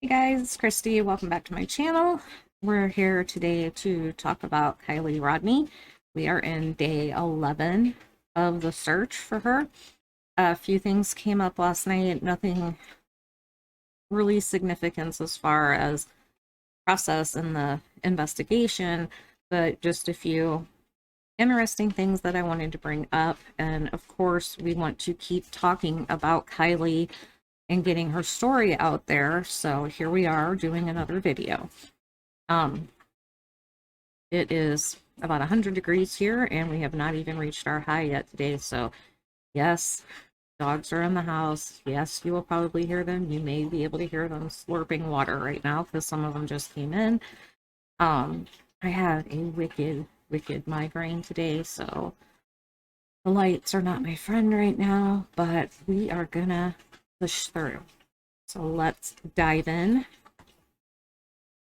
Hey guys, it's Christy. Welcome back to my channel. We're here today to talk about Kiely Rodni. We are in day 11 of the search for her. A few things came up last night, nothing really significant as far as process in the investigation, but just a few interesting things that I wanted to bring up. And of course, we want to keep talking about Kiely and getting her story out there. So here we are doing another video. It is about 100 degrees here and we have not even reached our high yet today. So yes, dogs are in the house. Yes, you will probably hear them. You may be able to hear them slurping water right now because some of them just came in. I have a wicked migraine today, so the lights are not my friend right now, but we are gonna push through. So let's dive in.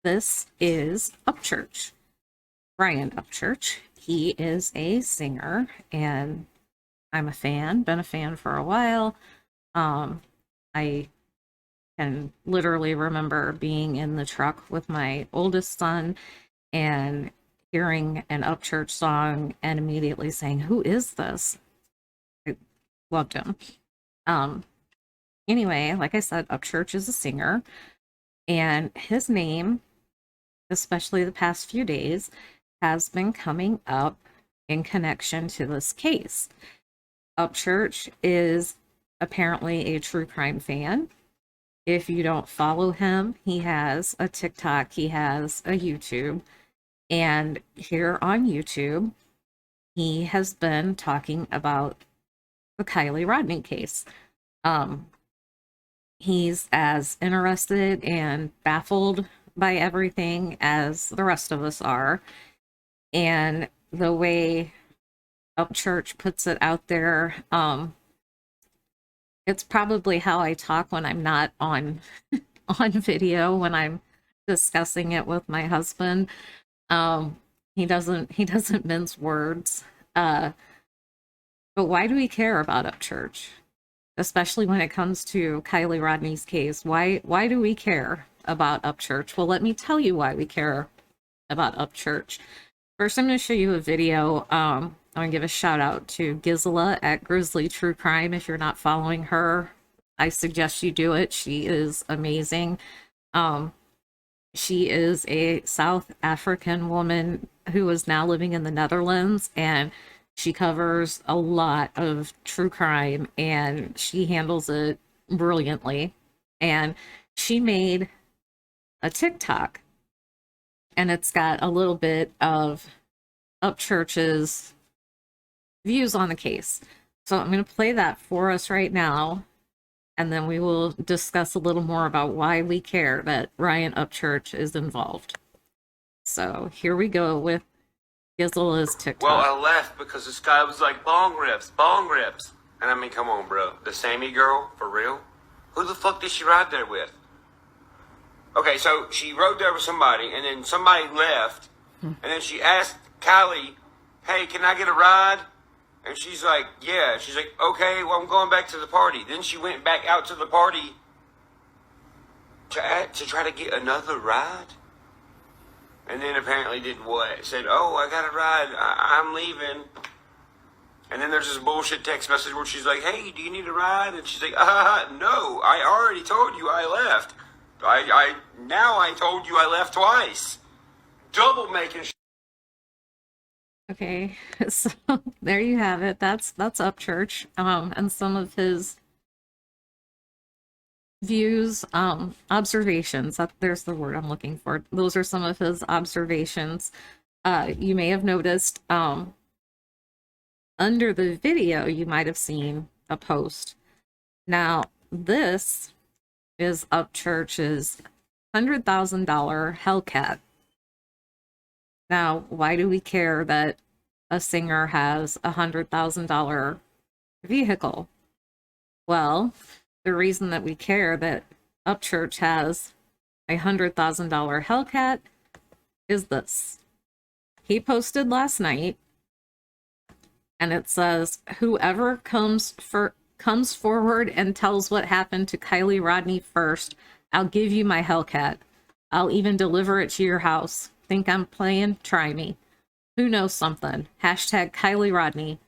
This is Upchurch, Brian Upchurch. He is a singer and I'm a fan, been a fan for a while. I can literally remember being in the truck with my oldest son and hearing an Upchurch song and immediately saying, "Who is this?" I loved him. Anyway, like I said, Upchurch is a singer, and his name, especially the past few days, has been coming up in connection to this case. Upchurch is apparently a true crime fan. If you don't follow him, he has a TikTok, he has a YouTube, and here on YouTube, he has been talking about the Kiely Rodni case. He's as interested and baffled by everything as the rest of us are. And the way Upchurch puts it out there, it's probably how I talk when I'm not on on video, when I'm discussing it with my husband. He doesn't mince words. But why do we care about Upchurch? Especially when it comes to Kiely Rodni's case. Why do we care about Upchurch? Well, let me tell you why we care about Upchurch. First, I'm going to show you a video. I'm going to give a shout out to Gisela at Grizzly True Crime. If you're not following her, I suggest you do it. She is amazing. She is a South African woman who is now living in the Netherlands, and she covers a lot of true crime and she handles it brilliantly. And she made a TikTok and it's got a little bit of Upchurch's views on the case. So I'm going to play that for us right now, and then we will discuss a little more about why we care that Ryan Upchurch is involved. So here we go with Gisela's TikTok. Well, I left because this guy was like, bong rips. And I mean, come on, bro. The Sammy girl, for real? Who the fuck did she ride there with? Okay, so she rode there with somebody, and then somebody left, and then she asked Kiely, "Hey, can I get a ride?" And she's like, "Yeah." She's like, "Okay, well, I'm going back to the party." Then she went back out to the party to try to get another ride. And then apparently did what? Said, "Oh, I got a ride. I'm leaving." And then there's this bullshit text message where she's like, "Hey, do you need a ride?" And she's like, "No, I already told you I left. Now I told you I left twice. Double making shit." Okay, so there you have it. That's Upchurch, and some of his views, observations. There's the word I'm looking for. Those are some of his observations. You may have noticed under the video, you might have seen a post. Now, this is Upchurch's $100,000 Hellcat. Now, why do we care that a singer has a $100,000 vehicle? Well, the reason that we care that Upchurch has a $100,000 Hellcat is this. He posted last night, and it says, whoever comes forward and tells what happened to Kiely Rodni first, I'll give you my Hellcat. I'll even deliver it to your house. Think I'm playing? Try me. Who knows something? Hashtag Kiely Rodni.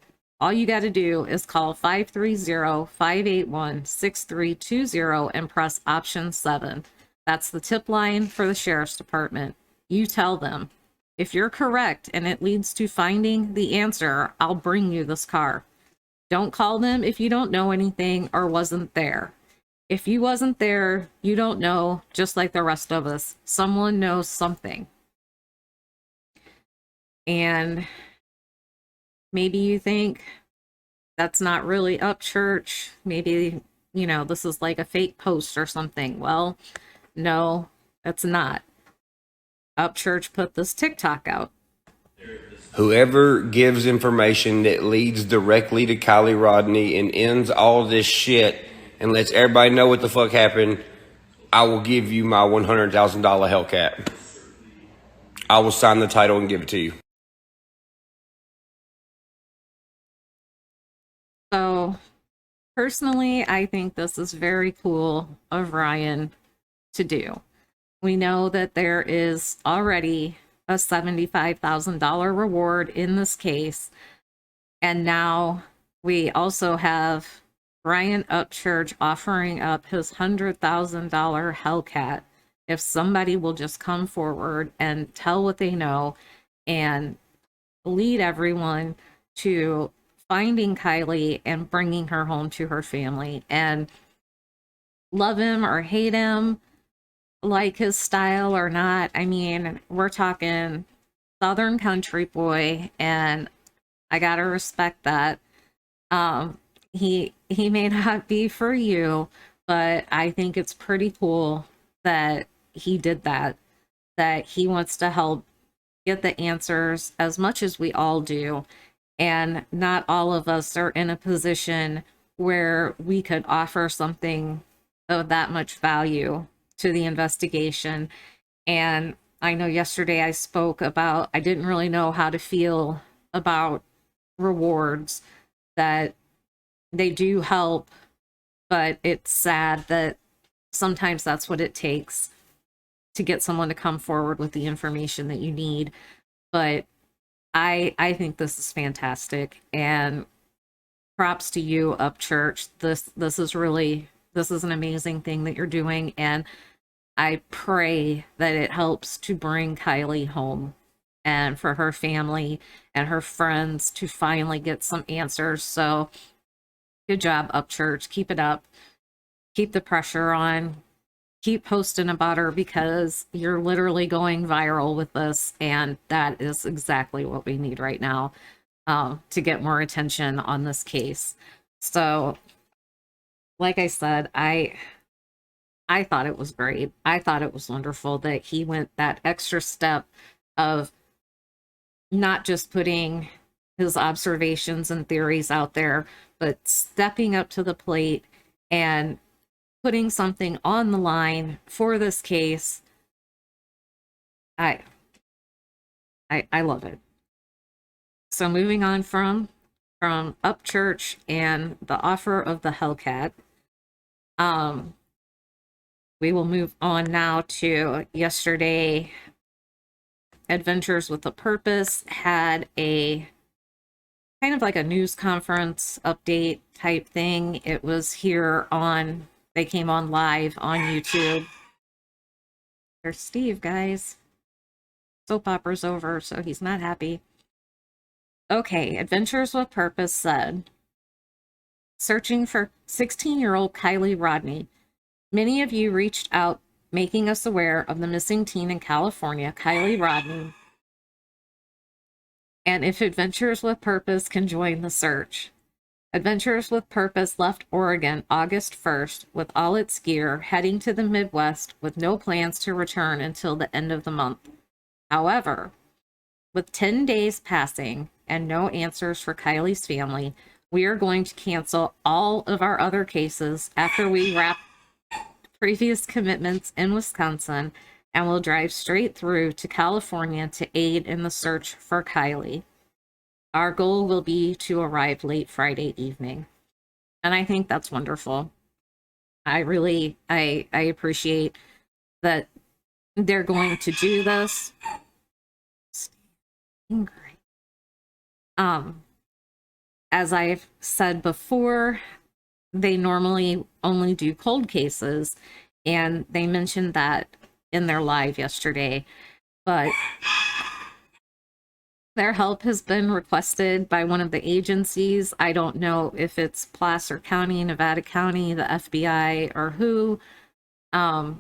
All you got to do is call 530-581-6320 and press option 7. That's the tip line for the sheriff's department. You tell them. If you're correct and it leads to finding the answer, I'll bring you this car. Don't call them if you don't know anything or wasn't there. If you wasn't there, you don't know, just like the rest of us. Someone knows something. And maybe you think that's not really Upchurch. Maybe, you know, this is like a fake post or something. Well, no, it's not. Upchurch put this TikTok out. Whoever gives information that leads directly to Kiely Rodni and ends all this shit and lets everybody know what the fuck happened, I will give you my $100,000 Hellcat. I will sign the title and give it to you. So, personally, I think this is very cool of Ryan to do. We know that there is already a $75,000 reward in this case. And now we also have Ryan Upchurch offering up his $100,000 Hellcat if somebody will just come forward and tell what they know and lead everyone to finding Kiely and bringing her home to her family. And love him or hate him, like his style or not, I mean, we're talking Southern country boy, and I gotta respect that. He may not be for you, but I think it's pretty cool that he did that he wants to help get the answers as much as we all do. And not all of us are in a position where we could offer something of that much value to the investigation. And I know yesterday I spoke about, I didn't really know how to feel about rewards, that they do help, but it's sad that sometimes that's what it takes to get someone to come forward with the information that you need. But I think this is fantastic, and props to you, Upchurch. This is an amazing thing that you're doing, and I pray that it helps to bring Kiely home and for her family and her friends to finally get some answers. So good job, Upchurch. Keep it up. Keep the pressure on. Keep posting about her, because you're literally going viral with this, and that is exactly what we need right now to get more attention on this case. So, like I said, I thought it was great. I thought it was wonderful that he went that extra step of not just putting his observations and theories out there, but stepping up to the plate and putting something on the line for this case. I love it. So moving on from Upchurch and the offer of the Hellcat, we will move on now to yesterday. Adventures with a Purpose had a kind of like a news conference update type thing. It was here on, they came on live on YouTube. There's Steve, guys. Soap opera's over, so he's not happy. Okay, Adventures with Purpose said, searching for 16-year-old Kiely Rodni. Many of you reached out, making us aware of the missing teen in California, Kiely Rodni, and if Adventures with Purpose can join the search. Adventures with Purpose left Oregon August 1st with all its gear, heading to the Midwest with no plans to return until the end of the month. However, with 10 days passing and no answers for Kiely's family, We are going to cancel all of our other cases after we wrap previous commitments in Wisconsin, and will drive straight through to California to aid in the search for Kiely. Our goal will be to arrive late Friday evening. And I think that's wonderful. I appreciate that they're going to do this. As I've said before, they normally only do cold cases, and they mentioned that in their live yesterday, but their help has been requested by one of the agencies. I don't know if it's Placer County, Nevada County, the FBI, or who. For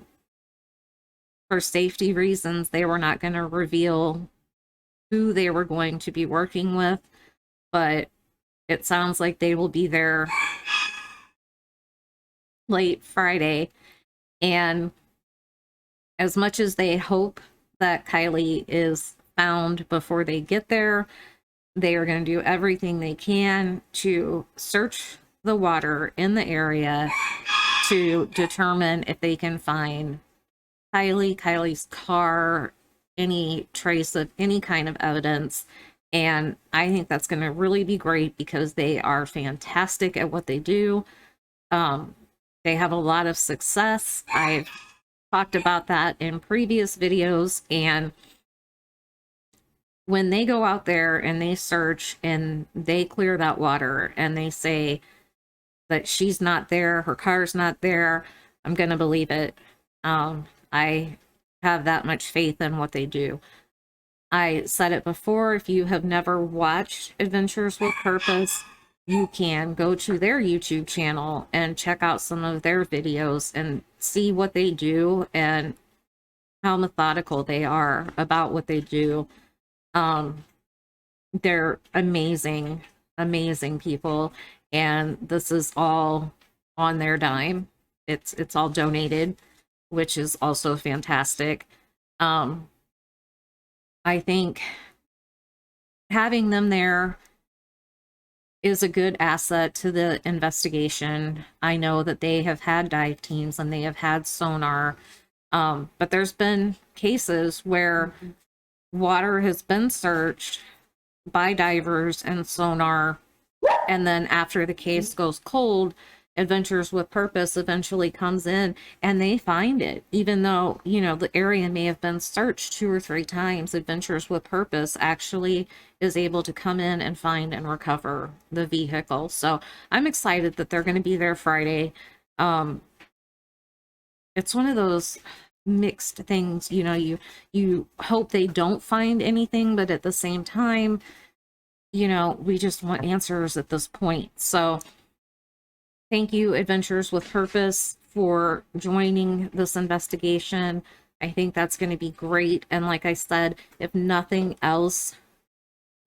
safety reasons, they were not going to reveal who they were going to be working with, but it sounds like they will be there late Friday. And as much as they hope that Kiely is found before they get there, they are going to do everything they can to search the water in the area to determine if they can find Kiely's car, any trace of any kind of evidence. And I think that's going to really be great because they are fantastic at what they do. They have a lot of success. I've talked about that in previous videos. And when they go out there and they search and they clear that water and they say that she's not there, her car's not there, I'm going to believe it. I have that much faith in what they do. I said it before, if you have never watched Adventures with Purpose, you can go to their YouTube channel and check out some of their videos and see what they do and how methodical they are about what they do. They're amazing, amazing people, and this is all on their dime. It's all donated, which is also fantastic. I think having them there is a good asset to the investigation. I know that they have had dive teams and they have had sonar, but there's been cases where water has been searched by divers and sonar, and then after the case goes cold, Adventures with Purpose eventually comes in and they find it. Even though, you know, the area may have been searched 2 or 3 times, Adventures with Purpose actually is able to come in and find and recover the vehicle. So I'm excited that they're going to be there Friday. It's one of those mixed things, you know, you hope they don't find anything, but at the same time, you know, we just want answers at this point. So thank you, Adventures with Purpose, for joining this investigation. I think that's going to be great. And like I said, if nothing else,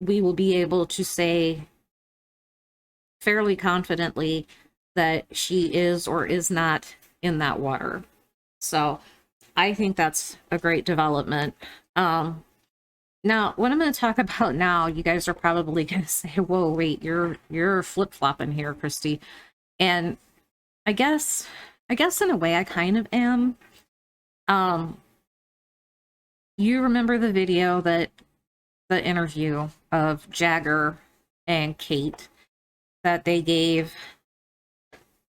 we will be able to say fairly confidently that she is or is not in that water. So I think that's a great development. Now, what I'm going to talk about now, you guys are probably going to say, whoa, wait, you're flip-flopping here, Christy. And I guess in a way I kind of am. You remember the video the interview of Jagger and Kate that they gave,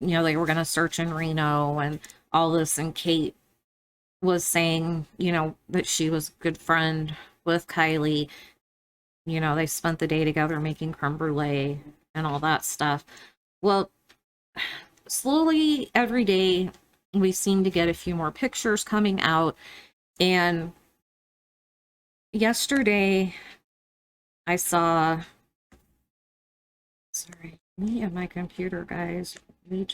you know, they were going to search in Reno and all this, and Kate was saying, you know, that she was a good friend with Kiely. You know, they spent the day together making creme brulee and all that stuff. Well, slowly every day we seem to get a few more pictures coming out, and yesterday I saw, sorry, me and my computer, guys, when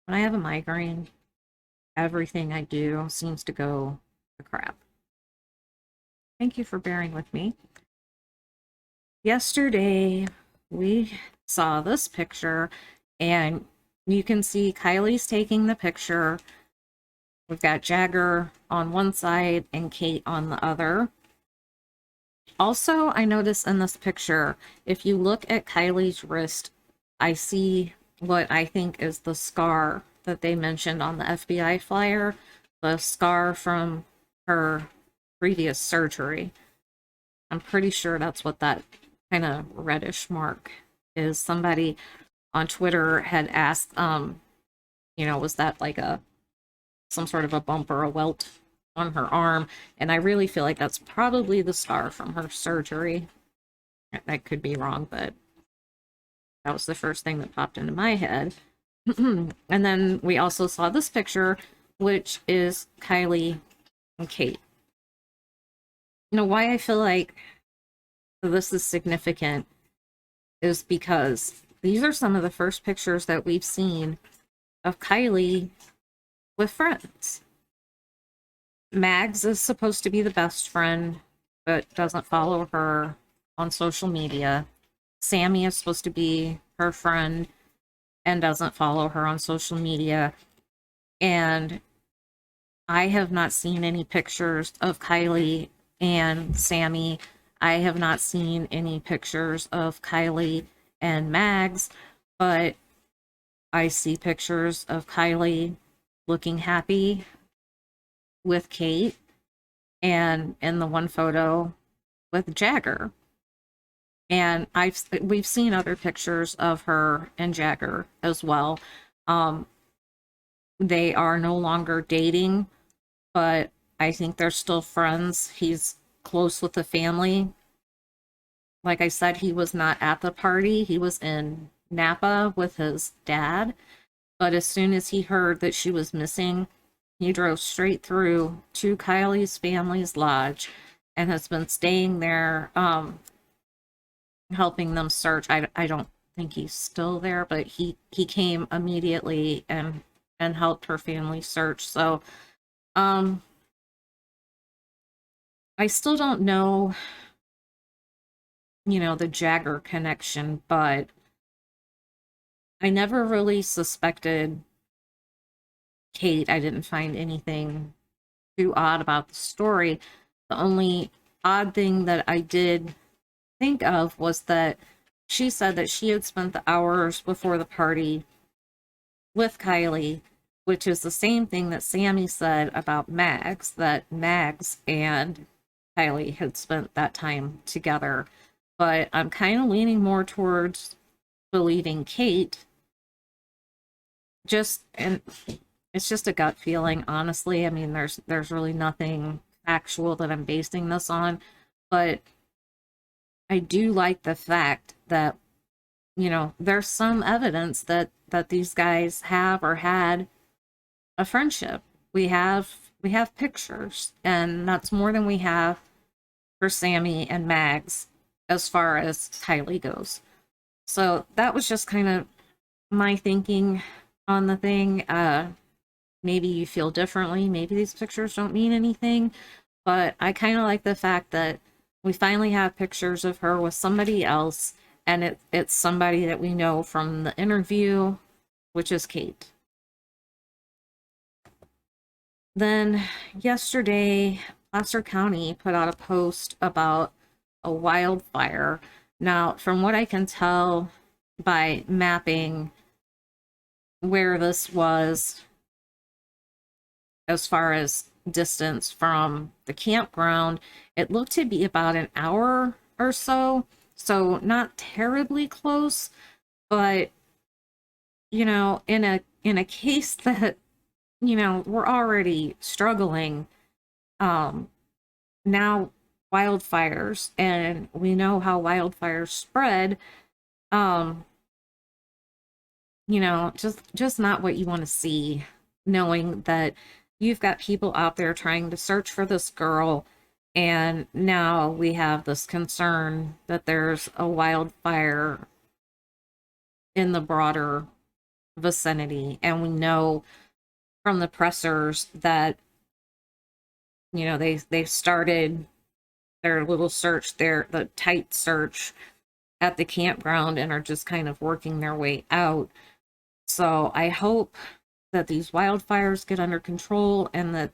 I have a migraine, everything I do seems to go to crap. Thank you for bearing with me. Yesterday we saw this picture, and you can see Kiely's taking the picture. We've got Jagger on one side and Kate on the other. Also, I noticed in this picture, if you look at Kylie's wrist, I see what I think is the scar that they mentioned on the FBI flyer, the scar from her previous surgery. I'm pretty sure that's what that kind of reddish mark is. Somebody on Twitter had asked, was that like some sort of a bump or a welt on her arm? And I really feel like that's probably the scar from her surgery. I could be wrong, but that was the first thing that popped into my head. And then we also saw this picture, which is Kiely and Kate. Why I feel like this is significant is because these are some of the first pictures that we've seen of Kiely with friends. Mags is supposed to be the best friend, but doesn't follow her on social media. Sammy is supposed to be her friend and doesn't follow her on social media. And I have not seen any pictures of Kiely and Sammy. I have not seen any pictures of Kiely and Mags, but I see pictures of Kiely looking happy with Kate, and in the one photo with Jagger. And we've seen other pictures of her and Jagger as well. They are no longer dating, but I think they're still friends. He's close with the family. Like I said, he was not at the party. He was in Napa with his dad. But as soon as he heard that she was missing, he drove straight through to Kylie's family's lodge and has been staying there, helping them search. I don't think he's still there, but he came immediately and helped her family search. So I still don't know, the Jagger connection, but I never really suspected Kate. I didn't find anything too odd about the story. The only odd thing that I did think of was that she said that she had spent the hours before the party with Kiely, which is the same thing that Sammy said about Mags, that Mags and Kiely had spent that time together. But I'm kind of leaning more towards believing Kate. And it's just a gut feeling, honestly. I mean, there's really nothing factual that I'm basing this on, but I do like the fact that, there's some evidence that these guys have or had a friendship. We have pictures, and that's more than we have for Sammy and Mags as far as Kiely goes. So that was just kind of my thinking on the thing. Maybe you feel differently. Maybe these pictures don't mean anything, but I kind of like the fact that we finally have pictures of her with somebody else, and it's somebody that we know from the interview, which is Kate. Then yesterday, Placer County put out a post about a wildfire. Now, from what I can tell by mapping where this was as far as distance from the campground, it looked to be about an hour or so. So not terribly close, but in a case that, we're already struggling, now wildfires, and we know how wildfires spread, just not what you want to see, knowing that you've got people out there trying to search for this girl, and now we have this concern that there's a wildfire in the broader vicinity. And we know from the pressers that, they started their little search, the tight search at the campground, and are just kind of working their way out. So I hope that these wildfires get under control, and that,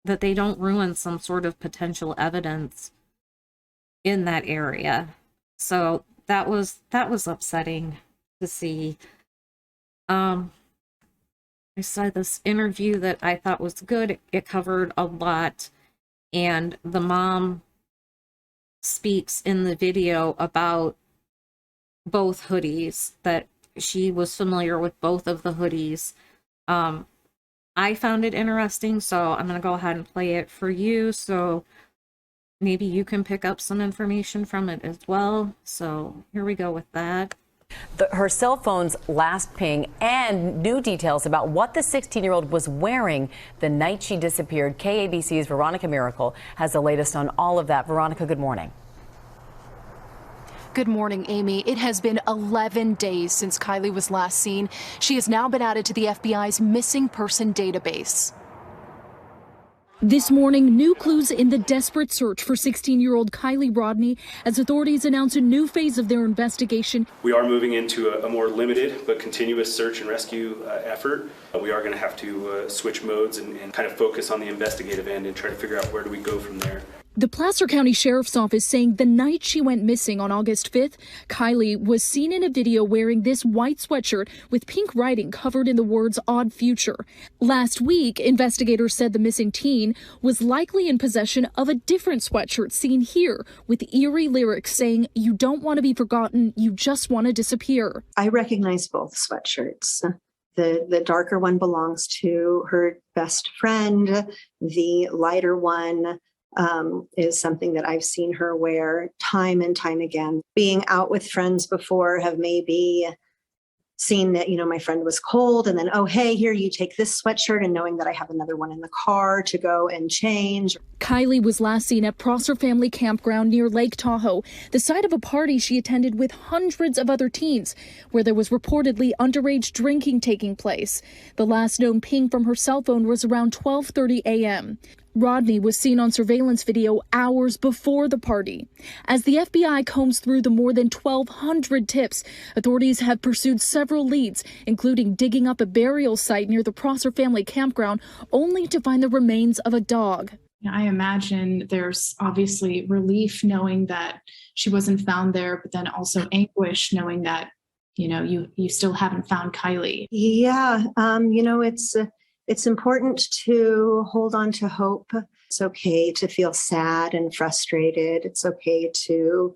that they don't ruin some sort of potential evidence in that area. So that was upsetting to see. I saw this interview that I thought was good. It covered a lot, and the mom speaks in the video about both hoodies, that she was familiar with both of the hoodies. I found it interesting, so I'm going to go ahead and play it for you, so maybe you can pick up some information from it as well. So here we go with that. Her cell phone's last ping and new details about what the 16-year-old was wearing the night she disappeared. KABC's Veronica Miracle has the latest on all of that. Veronica, good morning. Good morning, Amy. It has been 11 days since Kiely was last seen. She has now been added to the FBI's missing person database. This morning, new clues in the desperate search for 16-year-old Kiely Rodni as authorities announce a new phase of their investigation. We are moving into a more limited but continuous search and rescue effort. We are going to have to switch modes and kind of focus on the investigative end and try to figure out where do we go from there. The Placer County Sheriff's Office saying the night she went missing on August 5th, Kiely was seen in a video wearing this white sweatshirt with pink writing covered in the words "Odd Future." Last week, investigators said the missing teen was likely in possession of a different sweatshirt seen here with eerie lyrics saying, "You don't want to be forgotten, you just want to disappear." I recognize both sweatshirts. The darker one belongs to her best friend. The lighter one is something that I've seen her wear time and time again. Being out with friends before, have maybe seen that, my friend was cold and then, oh, hey, here, you take this sweatshirt, and knowing that I have another one in the car to go and change. Kiely was last seen at Prosser Family Campground near Lake Tahoe, the site of a party she attended with hundreds of other teens, where there was reportedly underage drinking taking place. The last known ping from her cell phone was around 12:30 a.m. Rodni was seen on surveillance video hours before the party. As the FBI combs through the more than 1,200 tips, authorities have pursued several leads, including digging up a burial site near the Prosser Family Campground, only to find the remains of a dog. I imagine there's obviously relief knowing that she wasn't found there, but then also anguish knowing that, you still haven't found Kiely. Yeah, it's important to hold on to hope. It's okay to feel sad and frustrated. It's okay to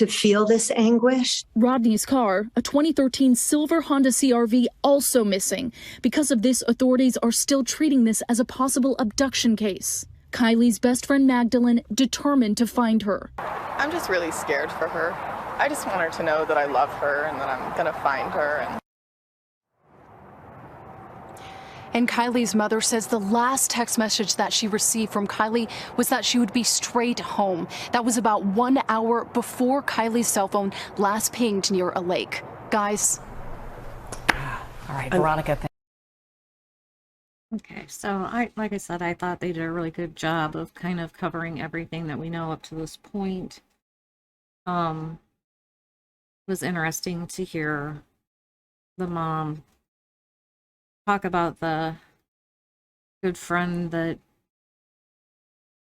feel this anguish. Rodni's car, a 2013 silver Honda CRV, also missing. Because of this, authorities are still treating this as a possible abduction case. Kiely's best friend Magdalene determined to find her. I'm just really scared for her. I just want her to know that I love her and that I'm gonna find her. And Kiely's mother says the last text message that she received from Kiely was that she would be straight home. That was about 1 hour before Kiely's cell phone last pinged near a lake. Guys. All right, Veronica. Okay, so like I said, I thought they did a really good job of kind of covering everything that we know up to this point. It was interesting to hear the mom talk about the good friend that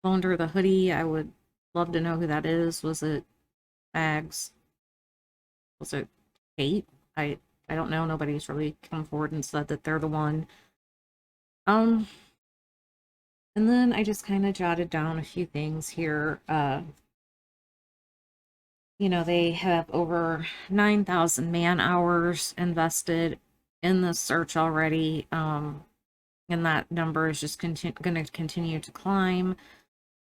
loaned her the hoodie. I would love to know who that is. Was it Bags? Was it Kate? I don't know. Nobody's really come forward and said that they're the one. And then I just kind of jotted down a few things here. They have over 9,000 man hours invested in the search already, and that number is just going to continue to climb.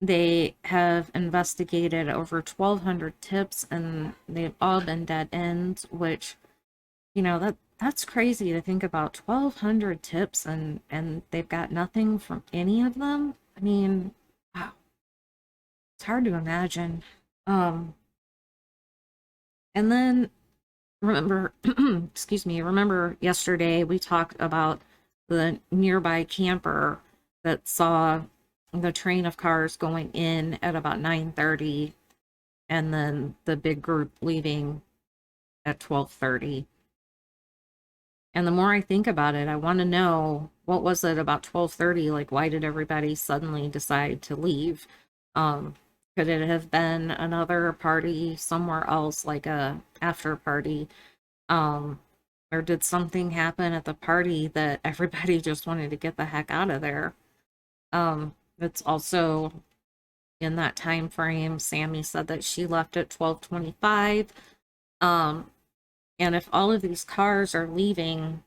They have investigated over 1,200 tips, and they've all been dead ends, which, that's crazy to think about. 1,200 tips, and they've got nothing from any of them. I mean, wow, it's hard to imagine. And then remember, remember yesterday we talked about the nearby camper that saw the train of cars going in at about 9:30 and then the big group leaving at 12:30. And the more I think about it, I want to know what was it, about 12:30? Like, why did everybody suddenly decide to leave? Could it have been another party somewhere else, like a after party? Or did something happen at the party that everybody just wanted to get the heck out of there? It's also in that time frame. Sammy said that she left at 12:25. And if all of these cars are leaving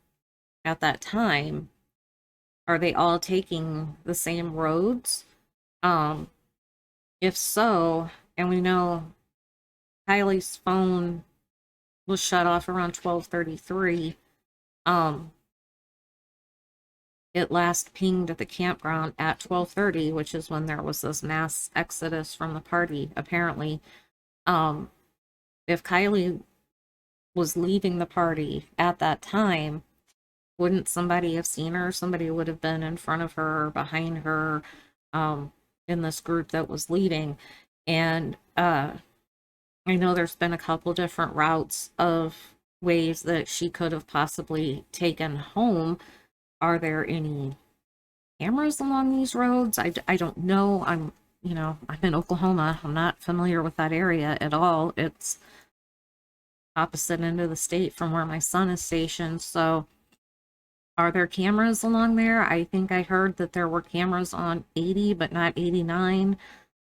at that time, are they all taking the same roads? If so, and we know Kylie's phone was shut off around 12:33, it last pinged at the campground at 12:30, which is when there was this mass exodus from the party, apparently. If Kiely was leaving the party at that time, wouldn't somebody have seen her? Somebody would have been in front of her or behind her, in this group that was leaving. And I know there's been a couple different routes of ways that she could have possibly taken home. Are there any cameras along these roads? I don't know. I'm in Oklahoma. I'm not familiar with that area at all. It's opposite end of the state from where my son is stationed. So are there cameras along there? I think I heard that there were cameras on 80, but not 89.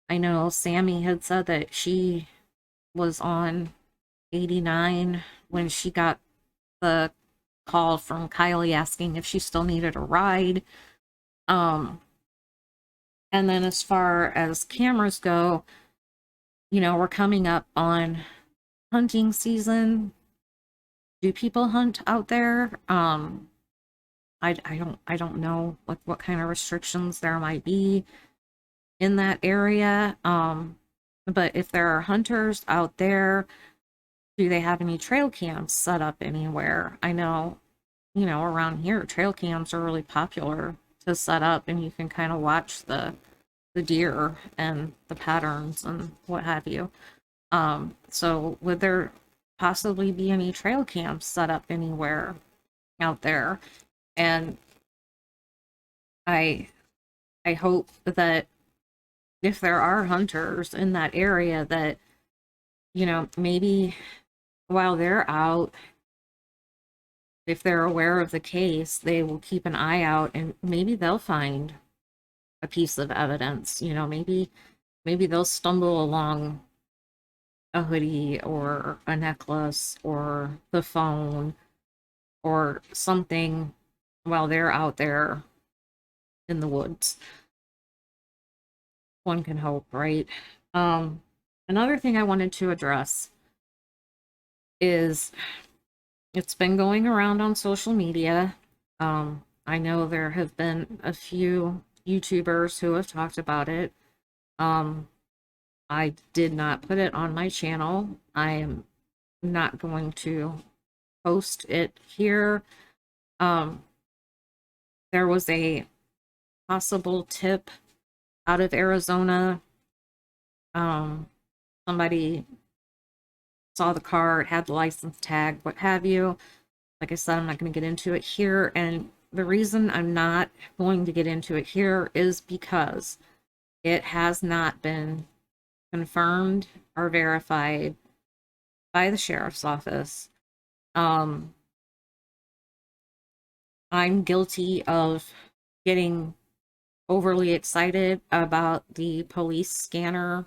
I know Sammy had said that she was on 89 when she got the call from Kiely asking if she still needed a ride. And then as far as cameras go, we're coming up on hunting season. Do people hunt out there? I don't know what kind of restrictions there might be in that area. But if there are hunters out there, do they have any trail cams set up anywhere? I know, around here, trail cams are really popular to set up, and you can kind of watch the deer and the patterns and what have you. So would there possibly be any trail cams set up anywhere out there? And I hope that if there are hunters in that area, that maybe while they're out, if they're aware of the case, they will keep an eye out, and maybe they'll find a piece of evidence. Maybe they'll stumble along a hoodie or a necklace or the phone or something while they're out there in the woods. One can hope, right? Another thing I wanted to address is, it's been going around on social media. I know there have been a few YouTubers who have talked about it. I did not put it on my channel. I am not going to post it here. There was a possible tip out of Arizona. Somebody saw the car, it had the license tag, what have you. Like I said, I'm not going to get into it here. And the reason I'm not going to get into it here is because it has not been confirmed or verified by the sheriff's office. I'm guilty of getting overly excited about the police scanner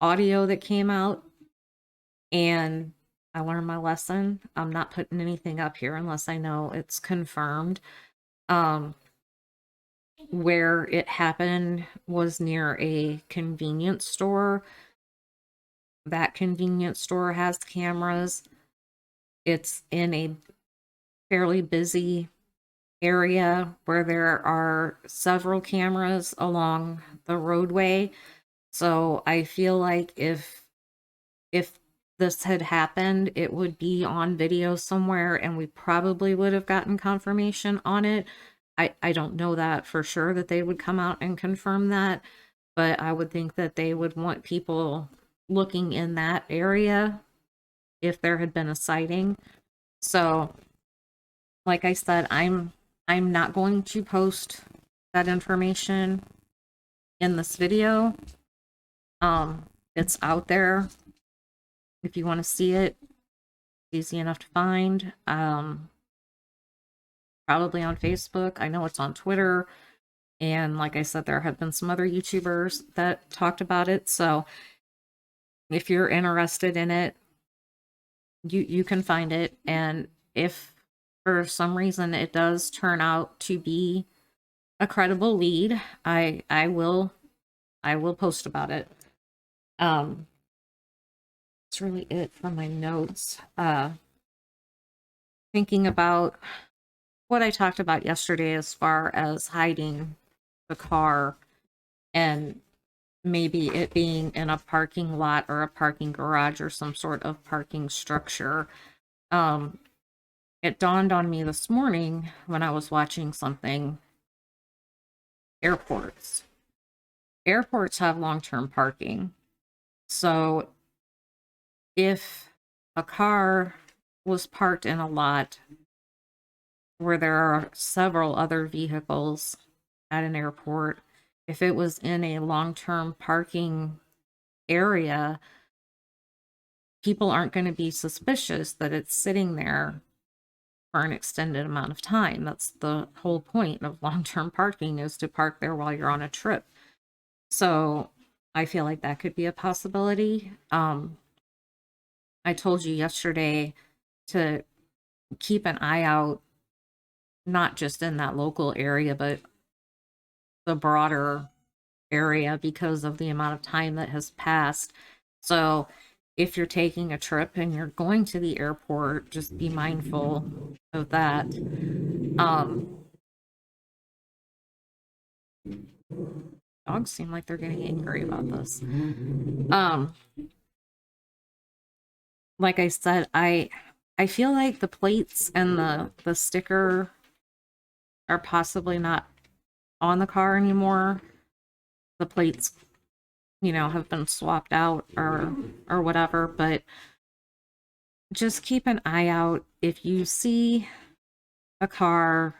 audio that came out, and I learned my lesson. I'm not putting anything up here unless I know it's confirmed. Where it happened was near a convenience store. That convenience store has cameras. It's in a fairly busy area where there are several cameras along the roadway. So I feel like if this had happened, it would be on video somewhere, and we probably would have gotten confirmation on it. I don't know that for sure that they would come out and confirm that, but I would think that they would want people looking in that area if there had been a sighting. So like I said, I'm I'm not going to post that information in this video. It's out there. If you want to see it, easy enough to find. Probably on Facebook. I know it's on Twitter. And like I said, there have been some other YouTubers that talked about it. So if you're interested in it, you can find it. And if for some reason it does turn out to be a credible lead, I will post about it. That's really it for my notes. Thinking about what I talked about yesterday as far as hiding the car and maybe it being in a parking lot or a parking garage or some sort of parking structure. It dawned on me this morning when I was watching something. Airports have long-term parking. So if a car was parked in a lot where there are several other vehicles at an airport, if it was in a long-term parking area, people aren't going to be suspicious that it's sitting there for an extended amount of time. That's the whole point of long-term parking, is to park there while you're on a trip. So I feel like that could be a possibility. I told you yesterday to keep an eye out, not just in that local area, but the broader area because of the amount of time that has passed. So if you're taking a trip and you're going to the airport, just be mindful of that. Dogs seem like they're getting angry about this. Like I said, I feel like the plates and the sticker are possibly not on the car anymore. The plates, have been swapped out or whatever, but just keep an eye out. If you see a car,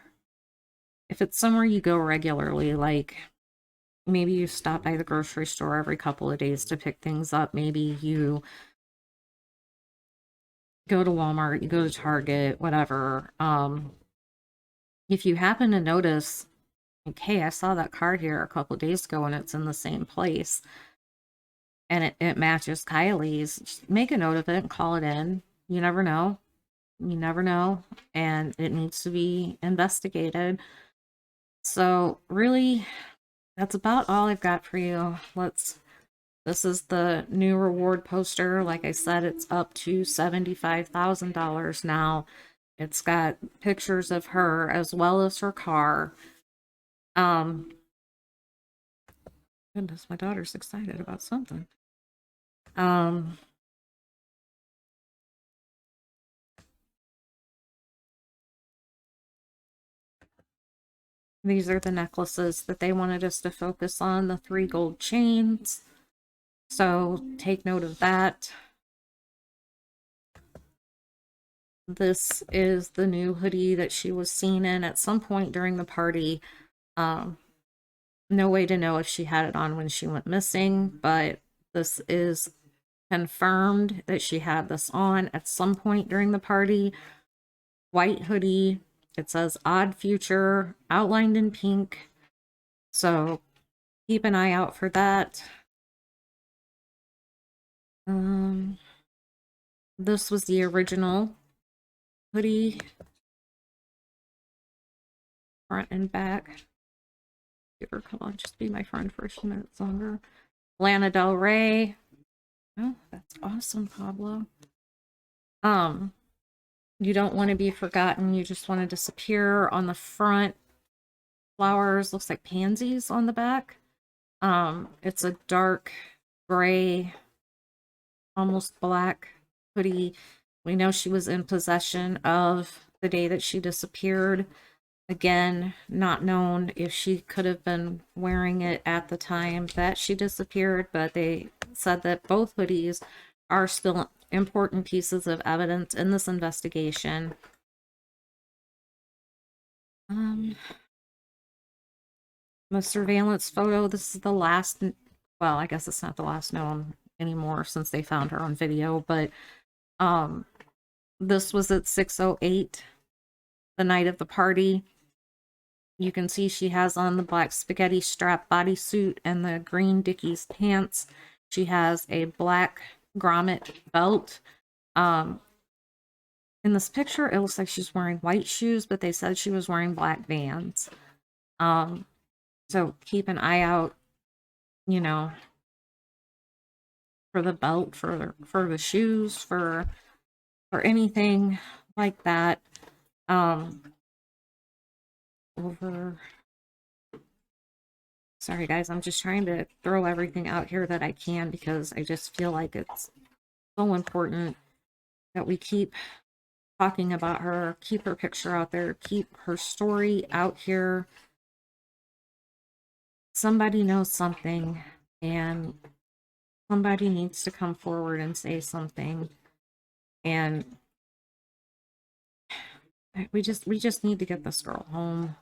if it's somewhere you go regularly, like maybe you stop by the grocery store every couple of days to pick things up, maybe you go to Walmart, you go to Target, whatever. If you happen to notice, like, hey, I saw that car here a couple of days ago and it's in the same place and it matches Kiely's, just make a note of it and call it in. You never know. You never know. And it needs to be investigated. So really, that's about all I've got for you. This is the new reward poster. Like I said, it's up to $75,000 now. It's got pictures of her as well as her car. Goodness, my daughter's excited about something. These are the necklaces that they wanted us to focus on, the 3 gold chains. So take note of that. This is the new hoodie that she was seen in at some point during the party. No way to know if she had it on when she went missing, but this is confirmed that she had this on at some point during the party. White hoodie. It says Odd Future, outlined in pink. So keep an eye out for that. This was the original hoodie, front and back. Come on, just be my friend for a few minutes longer. Lana Del Rey. Oh, that's awesome, Pablo. You don't want to be forgotten. You just want to disappear. On the front, flowers, looks like pansies on the back. It's a dark gray, almost black hoodie. We know she was in possession of the day that she disappeared. Again, not known if she could have been wearing it at the time that she disappeared, but they said that both hoodies are still important pieces of evidence in this investigation. The surveillance photo, this is the last, well, I guess it's not the last known anymore since they found her on video, but this was at 6:08 the night of the party. You can see she has on the black spaghetti strap bodysuit and the green Dickies pants. She has a black grommet belt. In this picture, it looks like she's wearing white shoes, but they said she was wearing black Vans. So keep an eye out, you know, for the belt, for the shoes, for anything like that. Sorry guys, I'm just trying to throw everything out here that I can because I just feel like it's so important that we keep talking about her, keep her picture out there, keep her story out here. Somebody knows something, and somebody needs to come forward and say something. And we just need to get this girl home.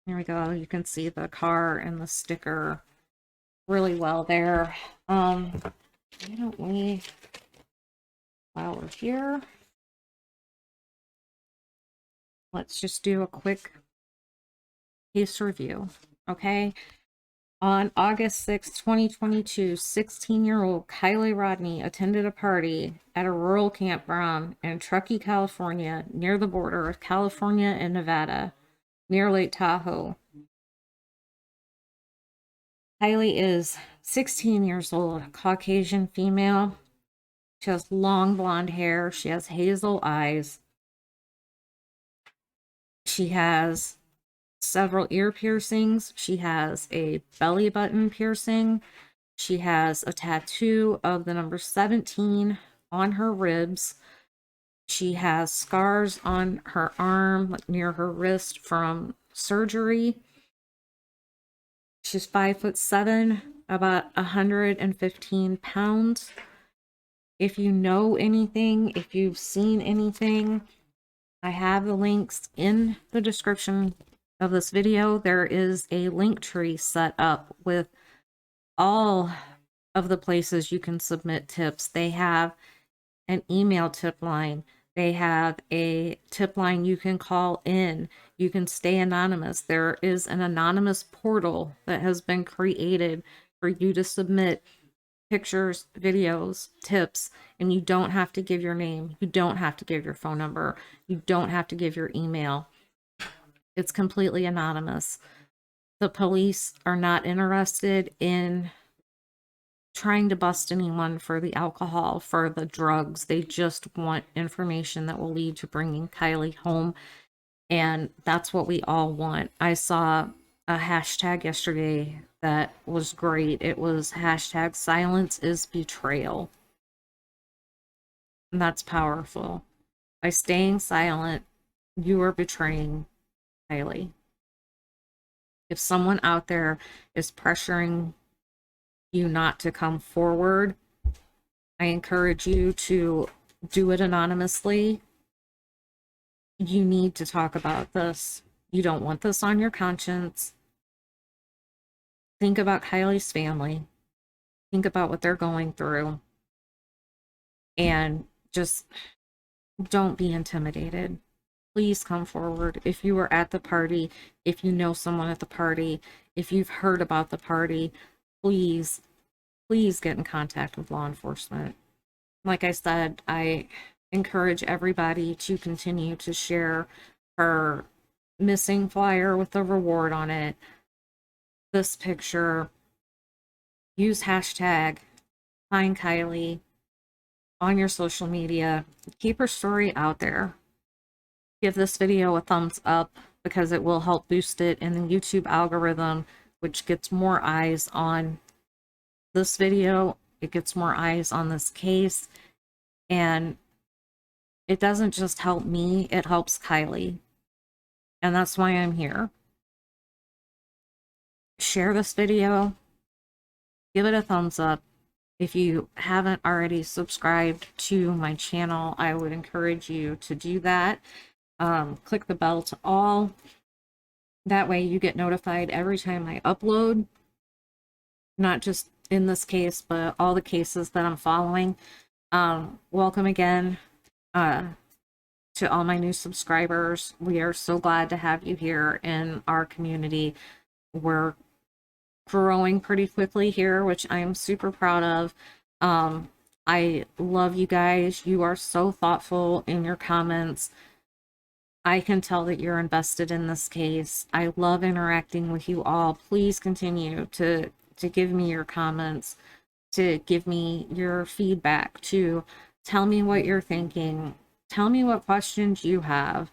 Here we go. You can see the car and the sticker really well there. Why don't we, while we're here, let's just do a quick case review, okay? On August 6, 2022, 16-year-old Kiely Rodni attended a party at a rural campground in Truckee, California, near the border of California and Nevada, near Lake Tahoe. Kiely is 16 years old, Caucasian female. She has long blonde hair. She has hazel eyes. She has several ear piercings. She has a belly button piercing. She has a tattoo of the number 17 on her ribs. She has scars on her arm near her wrist from surgery. She's 5'7", about 115 pounds. If you know anything, if you've seen anything, I have the links in the description of this video. There is a link tree set up with all of the places you can submit tips. They have an email tip line. They have a tip line you can call in. You can stay anonymous. There is an anonymous portal that has been created for you to submit pictures, videos, tips, and you don't have to give your name. You don't have to give your phone number. You don't have to give your email. It's completely anonymous. The police are not interested in trying to bust anyone for the alcohol, for the drugs. They just want information that will lead to bringing Kiely home. And that's what we all want. I saw a hashtag yesterday that was great. It was hashtag silence is betrayal. And that's powerful. By staying silent, you are betraying Kiely. If someone out there is pressuring you not to come forward, I encourage you to do it anonymously. You need to talk about this. You don't want this on your conscience. Think about Kiely's family. Think about what they're going through. And just don't be intimidated. Please come forward. If you were at the party, if you know someone at the party, if you've heard about the party, please get in contact with law enforcement. Like I said, I encourage everybody to continue to share her missing flyer with the reward on it, this picture. Use hashtag FindKiely on your social media. Keep her story out there. Give this video a thumbs up because it will help boost it in the YouTube algorithm, which gets more eyes on this video. It gets more eyes on this case. And it doesn't just help me, it helps Kiely. And that's why I'm here. share this video, give it a thumbs up. If you haven't already subscribed to my channel, I would encourage you to do that. Click the bell to all. That way you get notified every time I upload, not just in this case, but all the cases that I'm following. Welcome again to all my new subscribers. We are so glad to have you here in our community. We're growing pretty quickly here, which I'm super proud of. I love you guys. You are so thoughtful in your comments. I can tell that you're invested in this case. I love interacting with you all. Please continue to give me your comments, to give me your feedback, to tell me what you're thinking. Tell me what questions you have.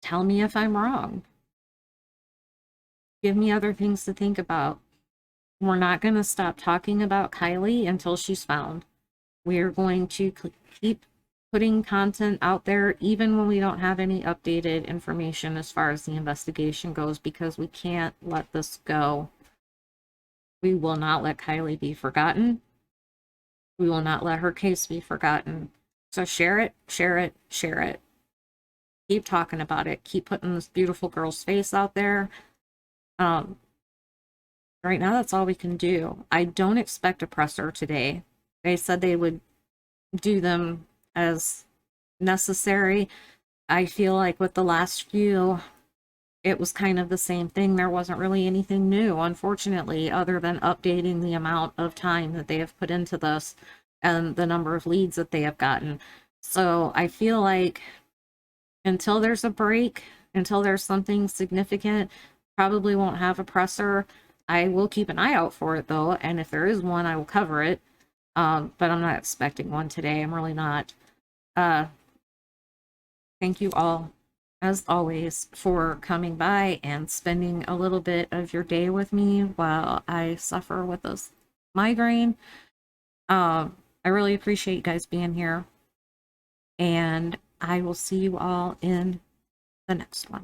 Tell me if I'm wrong. Give me other things to think about. We're not going to stop talking about Kiely until she's found. We are going to keep putting content out there even when we don't have any updated information as far as the investigation goes, because we can't let this go. We will not let Kiely be forgotten. We will not let her case be forgotten. So share it, share it, share it. Keep talking about it. Keep putting this beautiful girl's face out there. Right now, that's all we can do. I don't expect a presser today. They said they would do them as necessary. I feel like with the last few, it was kind of the same thing. There wasn't really anything new, unfortunately, other than updating the amount of time that they have put into this and the number of leads that they have gotten. So I feel like until there's a break, until there's something significant, probably won't have a presser. I will keep an eye out for it though, and if there is one, I will cover it. But I'm not expecting one today. I'm really not. Thank you all, as always, for coming by and spending a little bit of your day with me while I suffer with this migraine. I really appreciate you guys being here, and I will see you all in the next one.